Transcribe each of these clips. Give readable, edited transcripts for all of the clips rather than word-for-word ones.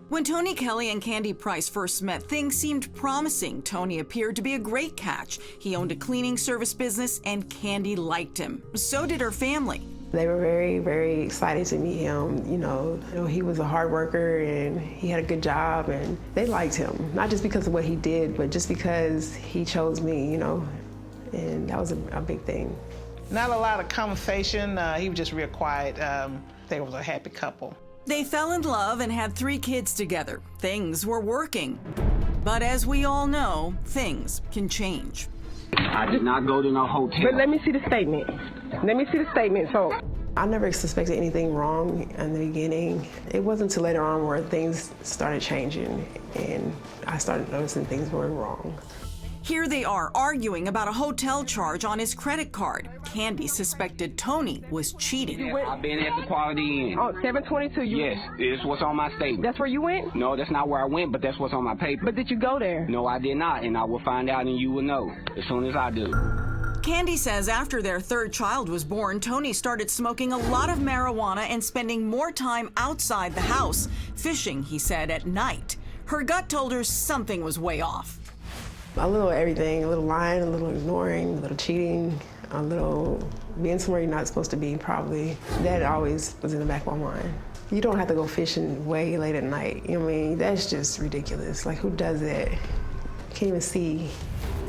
When Tony Kelly and Candie Price first met, things seemed promising. Tony appeared to be a great catch. He owned a cleaning service business, and Candie liked him. So did her family. They were very, very excited to meet him. You know, he was a hard worker and he had a good job, and they liked him. Not just because of what he did, but just because he chose me, you know, and that was a big thing. Not a lot of conversation. He was just real quiet. They were a happy couple. They fell in love and had 3 kids together. Things were working. But as we all know, things can change. I did not go to no hotel. But let me see the statement. Let me see the statement. So I never suspected anything wrong in the beginning. It wasn't until later on where things started changing and I started noticing things were wrong. Here they are arguing about a hotel charge on his credit card. Candie suspected Tony was cheating. I've been at the Quality Inn. Oh, 722, Yes, it's what's on my statement. That's where you went? No, that's not where I went, but that's what's on my paper. But did you go there? No, I did not, and I will find out and you will know as soon as I do. Candie says after their 3rd child was born, Tony started smoking a lot of marijuana and spending more time outside the house. Fishing, he said, at night. Her gut told her something was way off. A little everything, a little lying, a little ignoring, a little cheating, a little being somewhere you're not supposed to be, probably. That always was in the back of my mind. You don't have to go fishing way late at night. You know what I mean? That's just ridiculous. Like, who does that? You can't even see.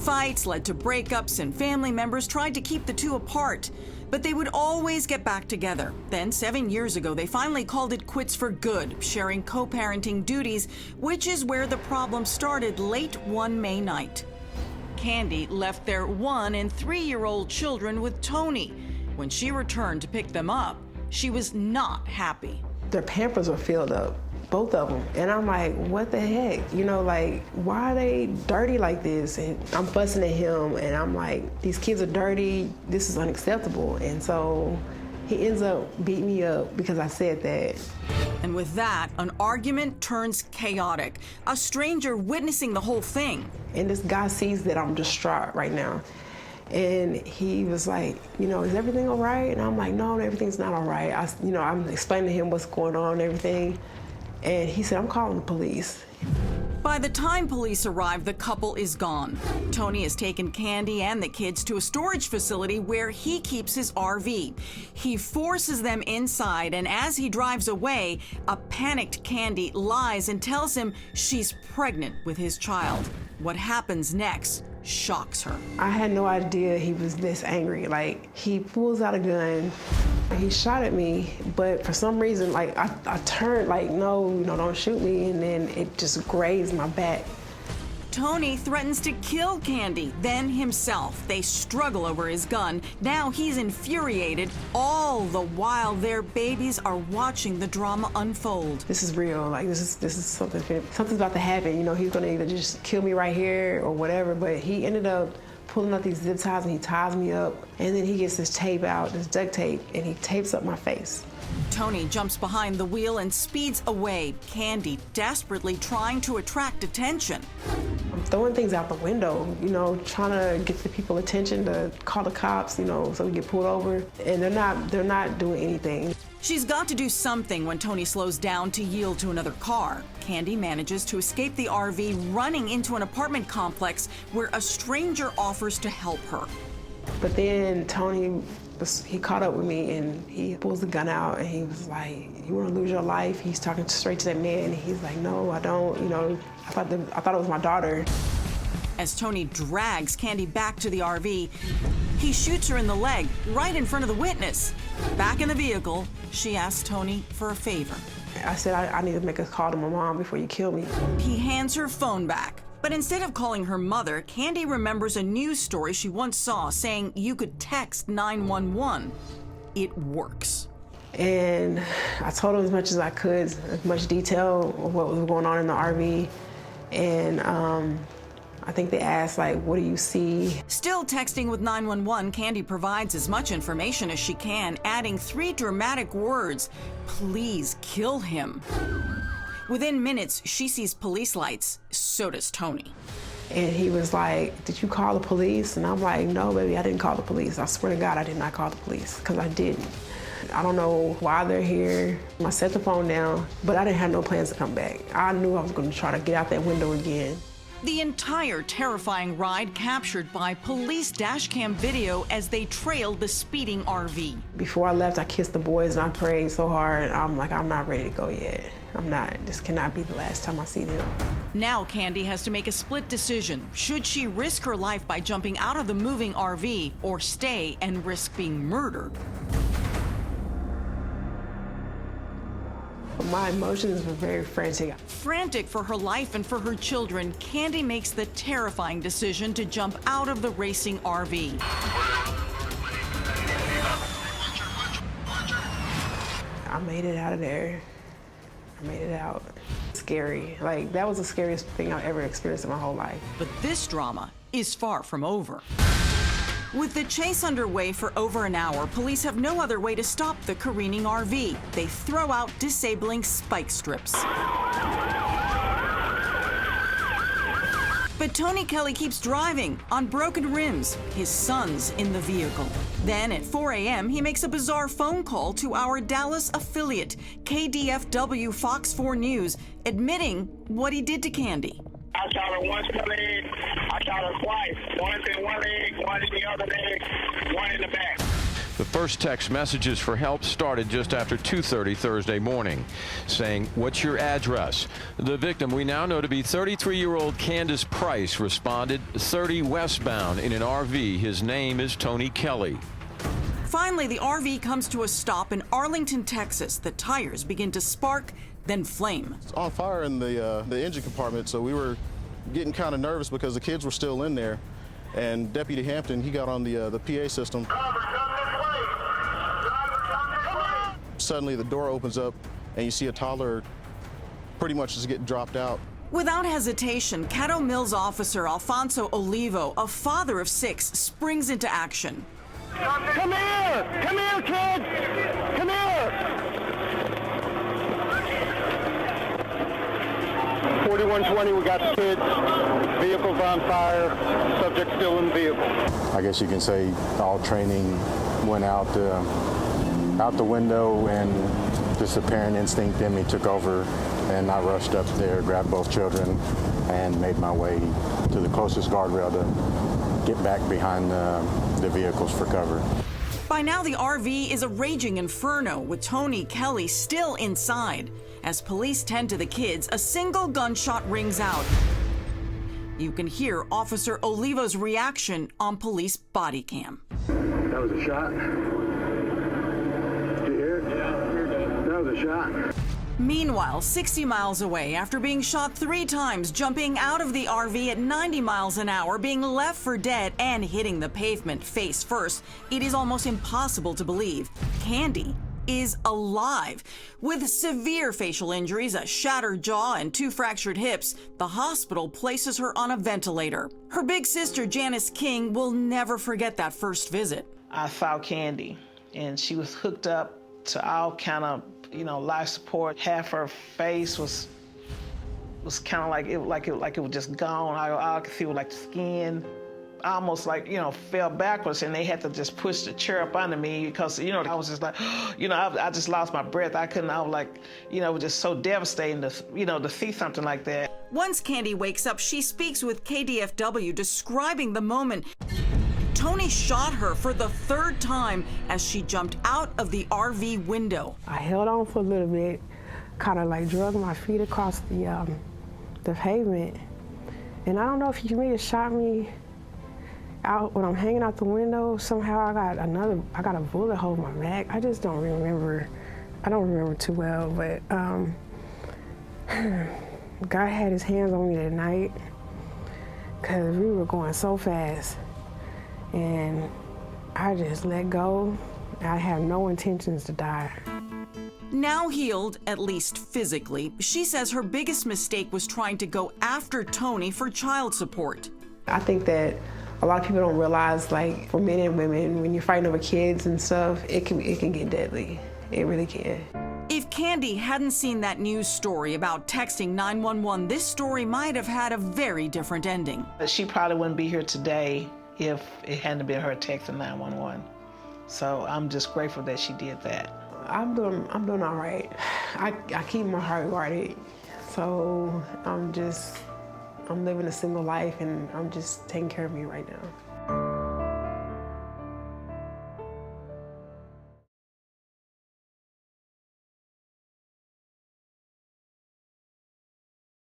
Fights led to breakups, and family members tried to keep the two apart. But they would always get back together. Then 7 years ago, they finally called it quits for good, sharing co-parenting duties, which is where the problem started late one May night. Candie left their 1- and 3-year-old children with Tony. When she returned to pick them up, she was not happy. Their Pampers were filled up, both of them. And I'm like, what the heck? You know, like, why are they dirty like this? And I'm fussing at him, and I'm like, these kids are dirty, this is unacceptable. And so he ends up beating me up because I said that. And with that, an argument turns chaotic. A stranger witnessing the whole thing. And this guy sees that I'm distraught right now. And he was like, you know, is everything all right? And I'm like, no, everything's not all right. I'm explaining to him what's going on and everything. And he said, I'm calling the police. By the time police arrive, the couple is gone. Tony has taken Candie and the kids to a storage facility where he keeps his RV. He forces them inside, and as he drives away, a panicked Candie lies and tells him she's pregnant with his child. What happens next shocks her. I had no idea he was this angry. Like, he pulls out a gun. He shot at me, but for some reason, like, I turned like, no, don't shoot me, and then it just grazed my back. Tony threatens to kill Candie, then himself. They struggle over his gun. Now he's infuriated, all the while their babies are watching the drama unfold. This is real. Like, this is something's about to happen. You know, he's gonna either just kill me right here or whatever. But he ended up pulling out these zip ties, and he ties me up, and then he gets this tape out, this duct tape, and he tapes up my face. Tony jumps behind the wheel and speeds away, Candie desperately trying to attract attention. I'm throwing things out the window, you know, trying to get the people attention to call the cops, you know, so we get pulled over, and they're not doing anything. She's got to do something when Tony slows down to yield to another car. Candie manages to escape the RV, running into an apartment complex where a stranger offers to help her. But then Tony, he caught up with me, and he pulls the gun out, and he was like, you want to lose your life? He's talking straight to that man, and he's like, no, I don't, you know, I thought it was my daughter. As Tony drags Candie back to the RV, he shoots her in the leg, right in front of the witness. Back in the vehicle, she asks Tony for a favor. I said, I need to make a call to my mom before you kill me. He hands her phone back. But instead of calling her mother, Candie remembers a news story she once saw saying you could text 911. It works. And I told him as much as I could, as much detail of what was going on in the RV. And I think they asked, like, what do you see? Still texting with 911, Candie provides as much information as she can, adding 3 dramatic words: please kill him. Within minutes, she sees police lights. So does Tony. And he was like, did you call the police? And I'm like, no, baby, I didn't call the police. I swear to God, I did not call the police, because I didn't. I don't know why they're here. I set the phone down, but I didn't have no plans to come back. I knew I was going to try to get out that window again. The entire terrifying ride captured by police dashcam video as they trailed the speeding RV. Before I left, I kissed the boys and I prayed so hard. I'm like, I'm not ready to go yet. I'm not. This cannot be the last time I see them. Now Candie has to make a split decision. Should she risk her life by jumping out of the moving RV or stay and risk being murdered? My emotions were very frantic. Frantic for her life and for her children, Candie makes the terrifying decision to jump out of the racing RV. I made it out of there. I made it out. Scary. Like, that was the scariest thing I've ever experienced in my whole life. But this drama is far from over. With the chase underway for over an hour, police have no other way to stop the careening RV. They throw out disabling spike strips. But Tony Kelly keeps driving on broken rims, his son's in the vehicle. Then at 4 a.m., he makes a bizarre phone call to our Dallas affiliate, KDFW Fox 4 News, admitting what he did to Candie. I shot her once in the leg, I shot her twice. One in one leg, one in the other leg, one in the back. The first text messages for help started just after 2:30 Thursday morning, saying, "What's your address?" The victim, we now know to be 33-year-old Candie Price, responded, 30 westbound in an RV. His name is Tony Kelly. Finally, the RV comes to a stop in Arlington, Texas. The tires begin to spark, then flame. It's on fire in the engine compartment, so we were getting kind of nervous because the kids were still in there. And Deputy Hampton, he got on the PA system. Suddenly the door opens up and you see a toddler pretty much just get dropped out. Without hesitation, Caddo Mills officer Alfonso Olivo, a father of 6, springs into action. Come here! Come here, kids! Come here! 4120, we got the kids. Vehicle's on fire. Subject still in the vehicle. I guess you can say all training went out the window, and just the parent instinct in me took over, and I rushed up there, grabbed both children, and made my way to the closest guardrail to get back behind the vehicles for cover. By now, the RV is a raging inferno, with Tony Kelly still inside. As police tend to the kids, a single gunshot rings out. You can hear Officer Olivo's reaction on police body cam. That was a shot. Did you hear it? Yeah. That was a shot. Meanwhile, 60 miles away, after being shot 3 times, jumping out of the RV at 90 miles an hour, being left for dead, and hitting the pavement face first, it is almost impossible to believe Candie is alive. With severe facial injuries, a shattered jaw, and 2 fractured hips, the hospital places her on a ventilator. Her big sister, Janice King, will never forget that first visit. I saw Candie, and she was hooked up to all kind of, life support. Half her face was kind of like it was just gone. All I could see was like the skin. I almost fell backwards, and they had to just push the chair up under me because, I was just like, I just lost my breath. I was like, it was just so devastating to, to see something like that. Once Candie wakes up, she speaks with KDFW, describing the moment Tony shot her for the 3rd time as she jumped out of the RV window. I held on for a little bit, kind of like drug my feet across the pavement. And I don't know if he may have shot me out when I'm hanging out the window. Somehow I got a bullet hole in my back. I just don't remember. I don't remember too well, but God had his hands on me that night because we were going so fast. And I just let go. I have no intentions to die. Now healed, at least physically, she says her biggest mistake was trying to go after Tony for child support. I think that a lot of people don't realize, like, for men and women, when you're fighting over kids and stuff, it can get deadly. It really can. If Candie hadn't seen that news story about texting 911, this story might have had a very different ending. She probably wouldn't be here today if it hadn't been her texting 911. So I'm just grateful that she did that. I'm doing all right. I keep my heart guarded, so I'm living a single life, and I'm just taking care of me right now.